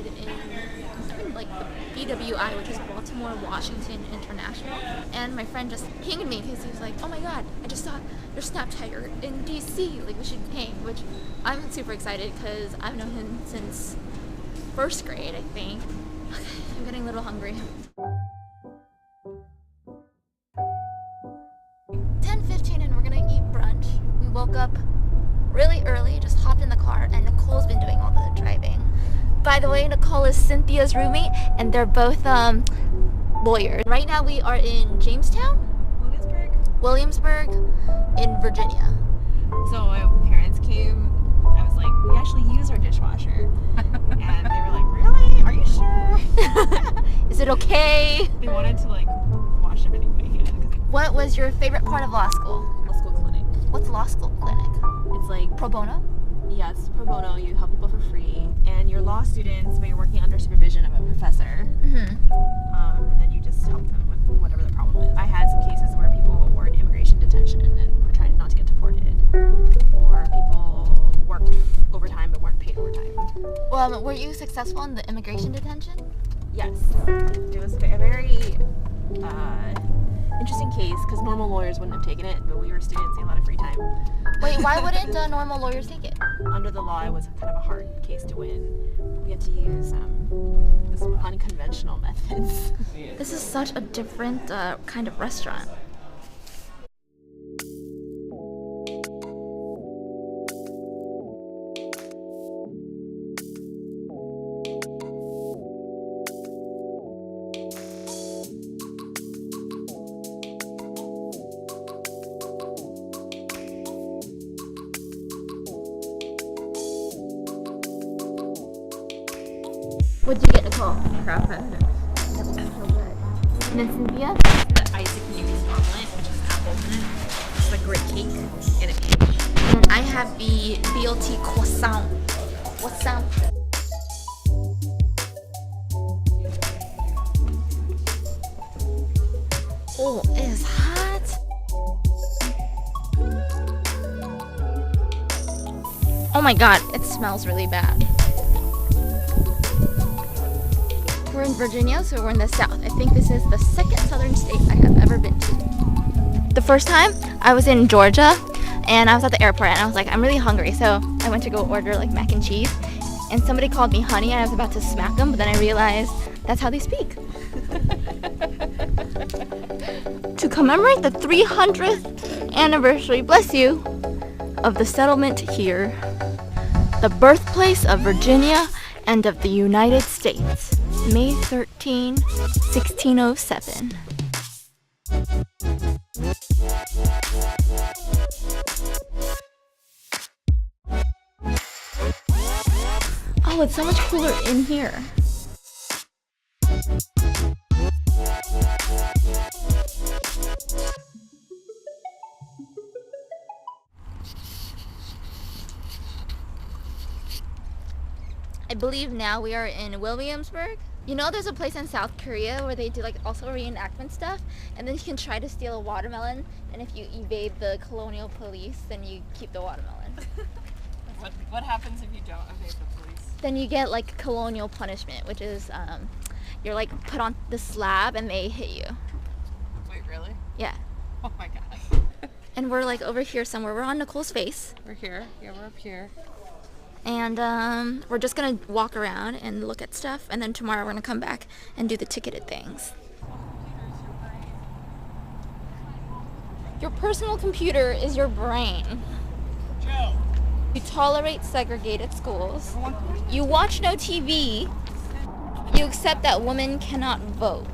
interested in like the BWI, which is Baltimore Washington International, and my friend just pinged me because he was like, oh my god, I just saw your Snapchat, you're in DC, like we should hang, which I'm super excited because I've known him since first grade, I think. Okay, I'm getting a little hungry. 10:15 and we're gonna eat brunch. We woke up really early, just hopped in the car, and Nicole's been doing all the driving. By the way, Nicole is Cynthia's roommate, and they're both lawyers. Right now we are in Jamestown? Williamsburg in Virginia. So my parents came, I was like, we actually use our dishwasher. And they were like, really? Are you sure? Is it okay? They wanted to like wash everything by hand. What was your favorite part of law school? Law school clinic. What's law school clinic? It's like Pro bono? Yeah, it's pro bono. You help people for free, and you're law students, but you're working under supervision of a professor. And then you just help them with whatever the problem is. I had some cases where people were in immigration detention and were trying not to get deported, or people worked overtime but weren't paid overtime. Well, were you successful in the immigration detention? Yes, it was a very interesting case because normal lawyers wouldn't have taken it, but we were students, we had a lot of free time. Wait, why wouldn't normal lawyers take it? Under the law, it was kind of a hard case to win. We had to use some unconventional methods. This is such a different kind of restaurant. What'd you get, Nicole? Crab head. That was so good. And then Cynthia? The Isaac Newton's omelet, which has apples in it. It's a great cake and a cake. And I have the BLT croissant. Croissant. Oh, it is hot. Oh my god, it smells really bad. We're in Virginia, so we're in the south. I think this is the second southern state I have ever been to. The first time I was in Georgia and I was at the airport and I was like, I'm really hungry, so I went to go order like mac and cheese, and somebody called me honey and I was about to smack them, but then I realized that's how they speak. To commemorate the 300th anniversary, bless you, of the settlement here, the birthplace of Virginia and of the United States, May 13, 1607. Oh, it's so much cooler in here. I believe now we are in Williamsburg. You know, there's a place in South Korea where they do like also reenactment stuff, and then you can try to steal a watermelon, and if you evade the Colonial police, then you keep the watermelon. What happens if you don't evade the police? Then you get like Colonial punishment, which is you're like put on the slab and they hit you. Wait, really? Yeah. Oh my god. And we're like over here somewhere. We're on Nicole's face. We're here. Yeah, we're up here. And we're just gonna walk around and look at stuff, and then tomorrow we're gonna come back and do the ticketed things. Your personal computer is your brain. Joe. You tolerate segregated schools. You watch no TV. You accept that women cannot vote.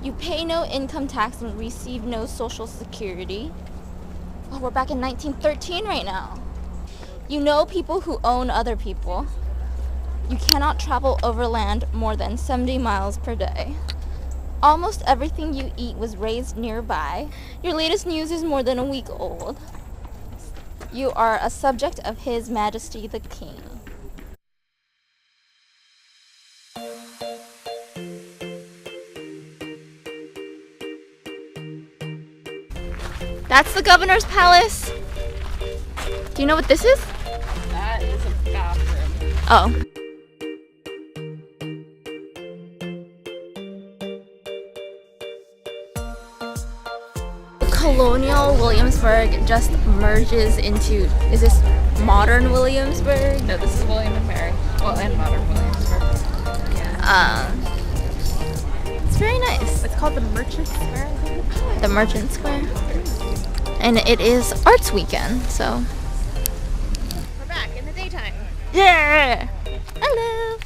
You pay no income tax and receive no social security. Oh, we're back in 1913 right now. You know people who own other people. You cannot travel overland more than 70 miles per day. Almost everything you eat was raised nearby. Your latest news is more than a week old. You are a subject of His Majesty the King. That's the governor's palace. Do you know what this is? That is a bathroom. Oh. Colonial Williamsburg just merges into, is this modern Williamsburg? No, this is William and Mary. Well, and modern Williamsburg. Yeah. It's very nice. It's called the Merchant Square. The Merchant Square. And it is Arts Weekend, so. We're back in the daytime. Yeah! Hello!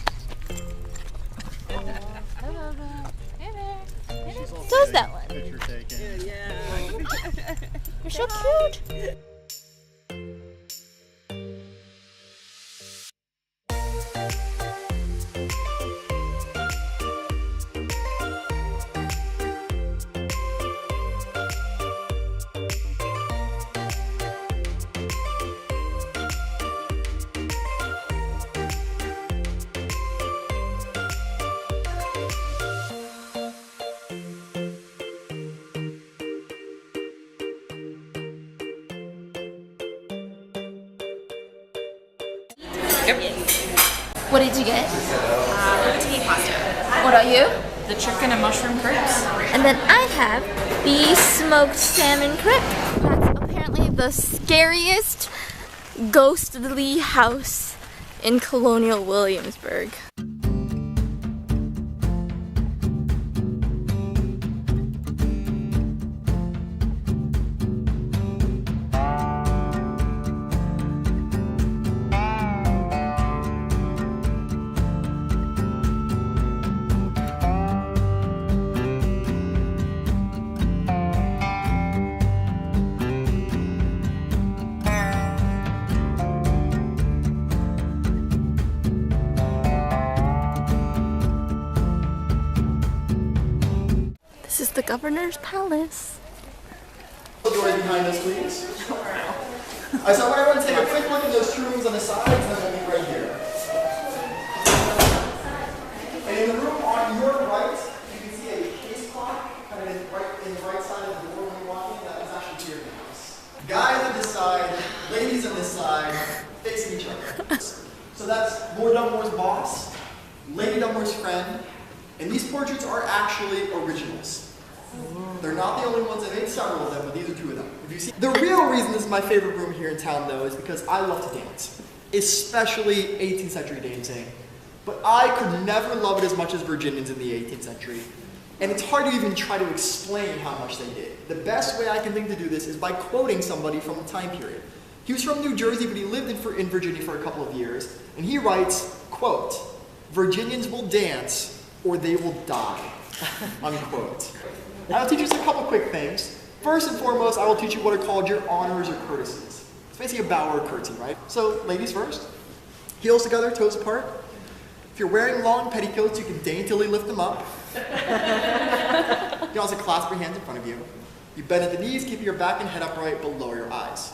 So's that one. Picture taken. Yeah. You're so cute. Yep. What did you get? Poutine pasta. What are you? The chicken and mushroom crepes. And then I have the smoked salmon crepe. That's apparently the scariest ghostly house in Colonial Williamsburg. This is the governor's palace. Doors behind us, please. So I want everyone to take a quick look at those two rooms on the sides, and then we'll meet right here. And in the room on your right, you can see a case clock, kind of in the right side of the door when you walk in. That is actually here in the house. Guys on this side, ladies on this side, facing each other. So that's Lord Dunmore's boss, Lady Dunmore's friend, and these portraits are actually originals. They're not the only ones. I made several of them, but these are two of them. If you see, the real reason this is my favorite room here in town, though, is because I love to dance, especially 18th century dancing. But I could never love it as much as Virginians in the 18th century. And it's hard to even try to explain how much they did. The best way I can think to do this is by quoting somebody from the time period. He was from New Jersey, but he lived in Virginia for a couple of years. And he writes, quote, "Virginians will dance or they will die," unquote. I'll teach you just a couple quick things. First and foremost, I will teach you what are called your honors or courtesies. It's basically a bow or a curtsy, right? So, ladies first. Heels together, toes apart. If you're wearing long petticoats, you can daintily lift them up. You can also clasp your hands in front of you. You bend at the knees, keeping your back and head upright below your eyes.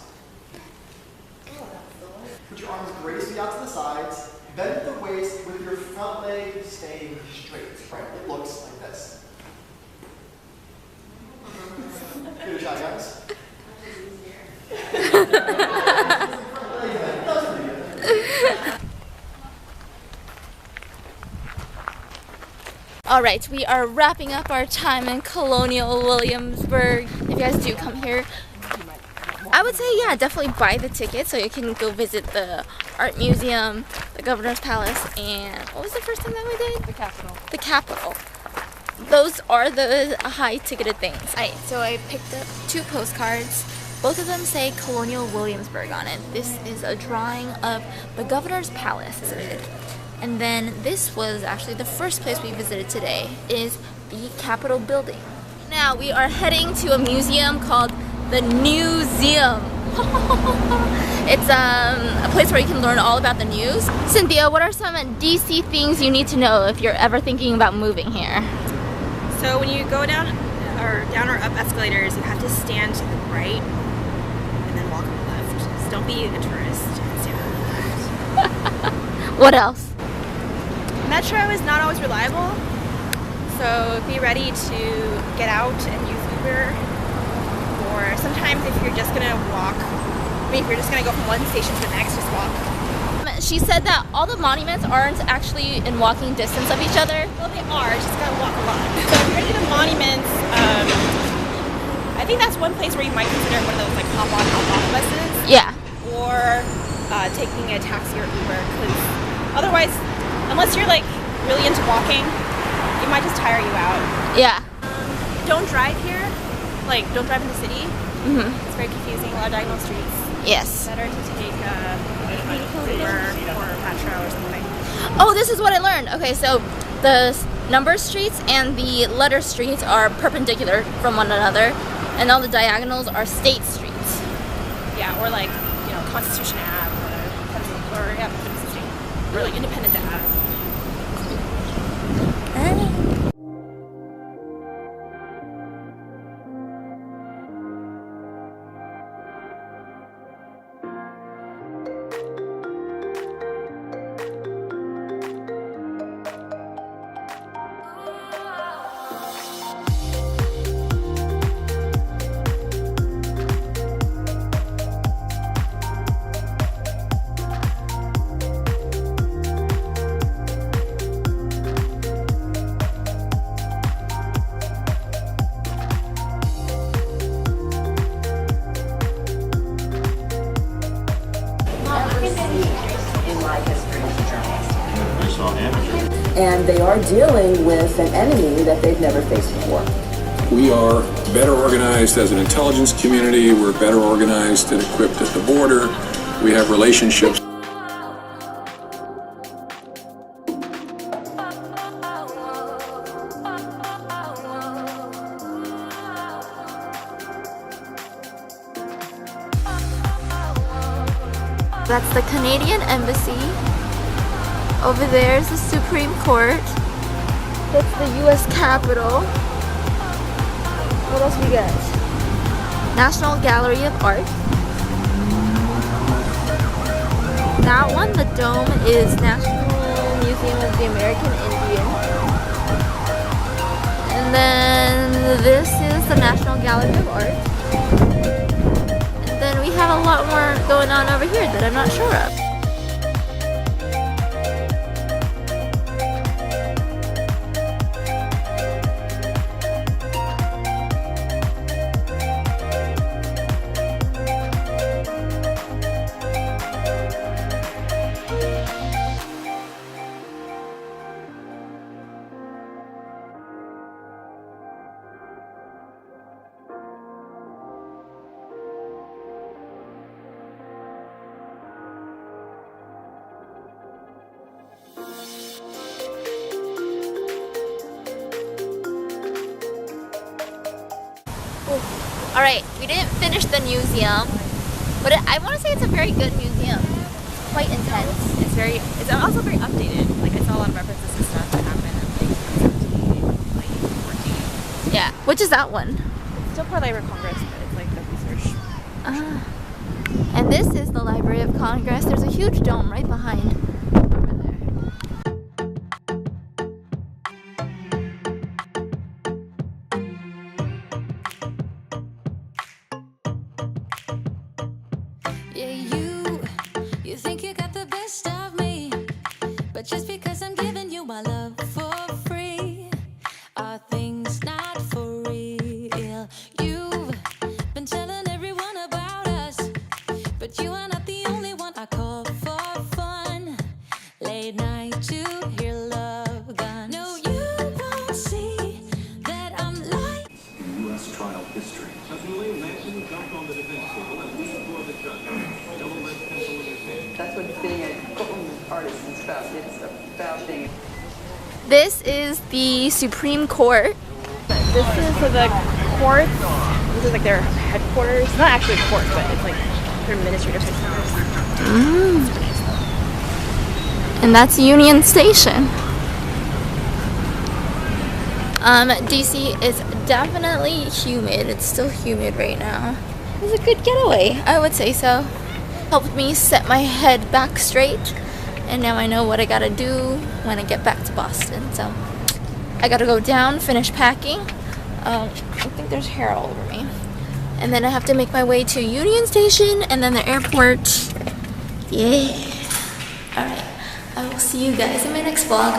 Put your arms gracefully out to the sides. Bend at the waist with your front leg staying straight. Right, it looks like this. Give it a shot, guys. All right, we are wrapping up our time in Colonial Williamsburg. If you guys do come here, I would say, yeah, definitely buy the ticket so you can go visit the art museum, the governor's palace, and what was the first thing that we did? The Capitol. The Capitol. Those are the high-ticketed things. Alright, so I picked up 2 postcards. Both of them say Colonial Williamsburg on it. This is a drawing of the governor's palace visited. And then this was actually the first place we visited today, is the Capitol building. Now we are heading to a museum called the Newseum. It's a place where you can learn all about the news. Cynthia, what are some DC things you need to know if you're ever thinking about moving here? So when you go down or up escalators, you have to stand to the right and then walk on the left. So don't be a tourist. Stand on the left. What else? Metro is not always reliable, so be ready to get out and use Uber. Or sometimes if you're just gonna walk, if you're just gonna go from one station to the next, just walk. She said that all the monuments aren't actually in walking distance of each other. Well, they are, just gotta walk a lot. So if you're gonna do the monuments, I I think that's one place where you might consider one of those like hop-on, hop-off buses. Yeah. Or taking a taxi or Uber, because otherwise, unless you're like really into walking, it might just tire you out. Yeah. Don't drive here. Like, don't drive in the city. Mhm. It's very confusing. A lot of diagonal streets. Yes. Better to take Uber or Metro or something. Oh, this is what I learned. Okay, so the number streets and the letter streets are perpendicular from one another, and all the diagonals are state streets. Yeah, or like, you know, Constitution Ave or yeah, or like Independence Ave. And they are dealing with an enemy that they've never faced before. We are better organized as an intelligence community. We're better organized and equipped at the border. We have relationships. That's the Canadian Embassy. Over there is the Supreme Court. That's the U.S. Capitol. What else we got? National Gallery of Art. That one, the dome, is National Museum of the American Indian. And then this is the National Gallery of Art. And then we have a lot more going on over here that I'm not sure of. Alright, we didn't finish the museum, but I want to say it's a very good museum. Quite intense. It's also very updated. Like, I saw a lot of references to stuff that happened in like 14. Yeah. Which is that one? It's still for Library of Congress, but it's like the research. And this is the Library of Congress. There's a huge dome right behind over there. Yeah, you think you got the best of me, but just because I'm giving you my love for free, are things not for real? You've been telling everyone about us, but you are not the only one I call for fun. Late night to hear love guns. No, you won't see that I'm like in U.S. trial history. Suddenly, Manson jumped on the defense table and leaned toward the judge. Yellow lead pencil in his hand. That's what being a courtroom artist is about. It's about being. This is the Supreme Court. This is the courts. This is like their headquarters. Not actually courts, but it's like their administrative headquarters. And that's Union Station. DC is definitely humid. It's still humid right now. It was a good getaway, I would say so. Helped me set my head back straight, and now I know what I gotta do when I get back to Boston. So I gotta go down, finish packing. I think there's hair all over me. And then I have to make my way to Union Station and then the airport. Yeah. Alright. I will see you guys in my next vlog.